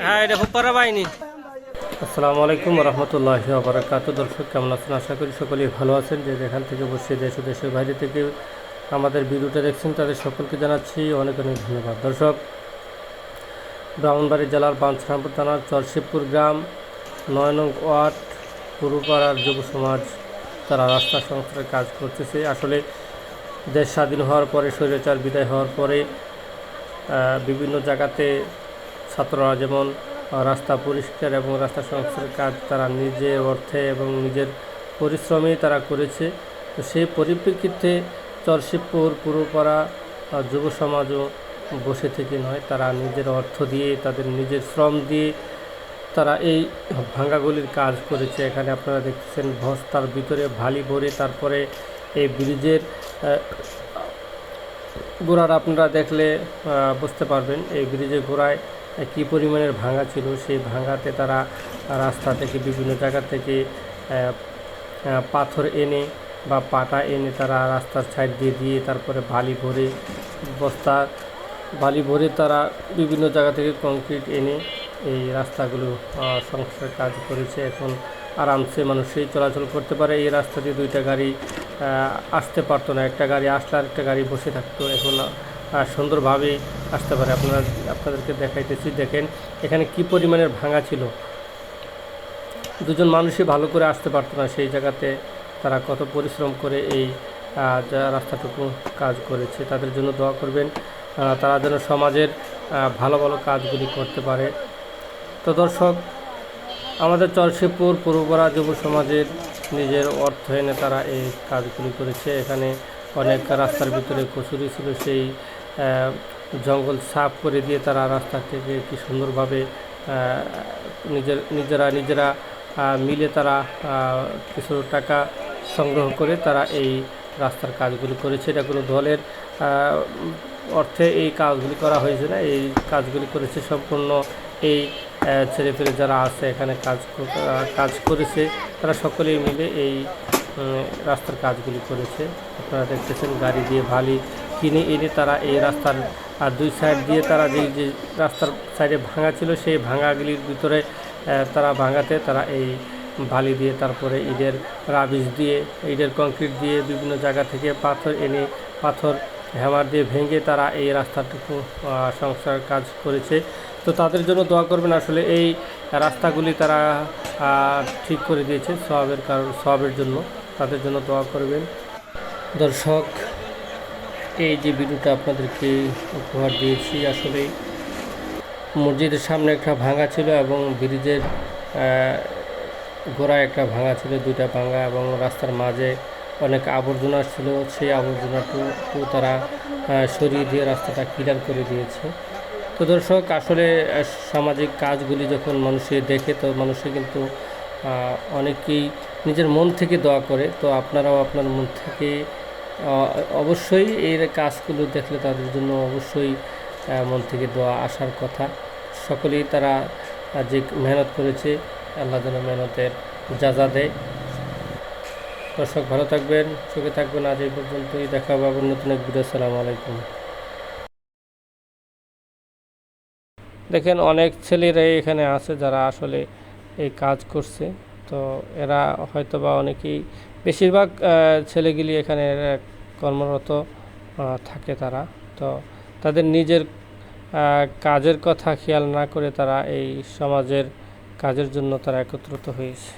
হ্যাঁ, এটা হুপারা বাহিনী। আসসালামু আলাইকুম রহমতুল্লাহি ওয়া বারাকাতুহু। দর্শক কেমন আছেন? আশা করি সকলেই ভালো আছেন। যে যেখান থেকে বসে দেশ ও দেশের বাইরে থেকে আমাদের ভিডিওটা দেখছেন তাদের সকলকে জানাচ্ছি অনেক অনেক ধন্যবাদ। দর্শক, ব্রাহ্মণবাড়িয়া জেলার বাঞ্ছারামপুর থানার চরশিবপুর গ্রাম ৯ নং ওয়ার্ড পূর্বপাড়ার যুব সমাজ তারা রাস্তা সংস্কারের কাজ করতেছে। আসলে দেশ স্বাধীন হওয়ার পরে, স্বৈরাচার বিদায় হওয়ার পরে বিভিন্ন জায়গাতে ছাত্ররা যেমন রাস্তা পরিষ্কার এবং রাস্তা সংস্কারের কাজ তারা নিজের অর্থে এবং নিজের পরিশ্রমেই তারা করেছে। তো সেই পরিপ্রেক্ষিতে চরশিবপুর পূর্বপাড়া যুব সমাজও বসে থেকে নয়, তারা নিজের অর্থ দিয়ে, তাদের নিজের শ্রম দিয়ে তারা এই ভাঙ্গাগুলির কাজ করেছে। এখানে আপনারা দেখতেছেন বস্তার ভিতরে ভালি ভরে তারপরে এই ব্রিজের গোড়ার আপনারা দেখলে বুঝতে পারবেন এই ব্রিজের গোড়ায় কী পরিমাণের ভাঙা ছিল। সেই ভাঙাতে তারা রাস্তা থেকে বিভিন্ন জায়গা থেকে পাথর এনে বা পাটা এনে তারা রাস্তার সাইড দিয়ে দিয়ে তারপরে বালি ভরে তারা বিভিন্ন জায়গা থেকে কংক্রিট এনে এই রাস্তাগুলো সংস্কারের কাজ করেছে। এখন আরামসে মানুষই চলাচল করতে পারে। এই রাস্তা দিয়ে দুইটা গাড়ি আসতে পারতো না, একটা গাড়ি আসলে আরেকটা গাড়ি বসে থাকতো। এখন সুন্দরভাবে আসতে পারে। আপনাদেরকে দেখাইতেছি, দেখেন এখানে কি পরিমাণের ভাঙা ছিল। দুজন মানুষই ভালো করে আসতে পারতো না, সেই জায়গাতে তারা কত পরিশ্রম করে এই রাস্তাটুকু কাজ করেছে। তাদের জন্য দোয়া করবেন, তারা যেন সমাজের ভালো ভালো কাজগুলি করতে পারে। তো দর্শক, আমাদের চরশিবপুর পূর্বপাড়া যুব সমাজের নিজের অর্থ এনে তারা এই কাজগুলি করেছে। এখানে অনেক রাস্তার ভিতরে কচুরি ছিল, সেই জঙ্গল সাফ করে দিয়ে তারা রাস্তাটিকে কি সুন্দরভাবে নিজেরা মিলে তারা কিছু টাকা সংগ্রহ করে তারা এই রাস্তার কাজগুলি করেছে। এটা কোনো দলের অর্থে এই কাজগুলি করা হয়েছে না, এই কাজগুলি করেছে সম্পূর্ণ এই ছেলেপেলে যারা আছে এখানে কাজ করেছে, তারা সকলেই মিলে এই রাস্তার কাজগুলি করেছে। আপনারা দেখতেছেন গাড়ি দিয়ে ভালি কিনে এনে তারা এই রাস্তার দুই সাইড দিয়ে তারা যে রাস্তার সাইডে ভাঙা ছিল সেই ভাঙাগুলির ভিতরে তারা ভাঙাতে তারা এই বালি দিয়ে তারপরে ইটের রাবিশ দিয়ে, ইটের কংক্রিট দিয়ে বিভিন্ন জায়গা থেকে পাথর এনে পাথর হ্যামার দিয়ে ভেঙে তারা এই রাস্তাটুকু সংস্কার কাজ করেছে। তো তাদের জন্য দোয়া করবেন। আসলে এই রাস্তাগুলি তারা ঠিক করে দিয়েছে সওয়াবের জন্য, তাদের জন্য দোয়া করবেন। দর্শক, এই যে ভিডিওটা আপনাদেরকে উপহার দিয়েছি, আসলে মসজিদের সামনে একটা ভাঙা ছিল এবং ব্রিজের গোড়ায় একটা ভাঙা ছিল, দুইটা ভাঙা, এবং রাস্তার মাঝে অনেক আবর্জনা ছিল। সেই আবর্জনাটুকু তারা সরিয়ে দিয়ে রাস্তাটা ক্লিয়ার করে দিয়েছে। তো দর্শক, আসলে সামাজিক কাজগুলি যখন মানুষে দেখে তো মানুষে কিন্তু অনেকেই নিজের মন থেকে দোয়া করে। তো আপনারাও আপনার মন থেকে অবশ্যই এই কাজগুলো দেখলে তাদের জন্য অবশ্যই মন থেকে দোয়া আসার কথা। সকলেই তারা যে মেহনত করেছে, আল্লাহ যেন মেহনতের যাজা দেয়। দর্শক, ভালো থাকবেন, সুখে থাকবেন। আজ এই পর্যন্তই, দেখা হবে আবার নতুন এক ভিডিও। আসসালামু আলাইকুম। দেখেন অনেক ছেলেরাই এখানে আছে যারা আসলে এই কাজ করছে। তো এরা হয়তো বা অনেকেই, বেশিরভাগ ছেলেগুলি এখানে কর্মরত থাকে। তারা তো তাদের নিজের কাজের কথা খেয়াল না করে তারা এই সমাজের কাজের জন্য তারা একত্রিত হয়েছে।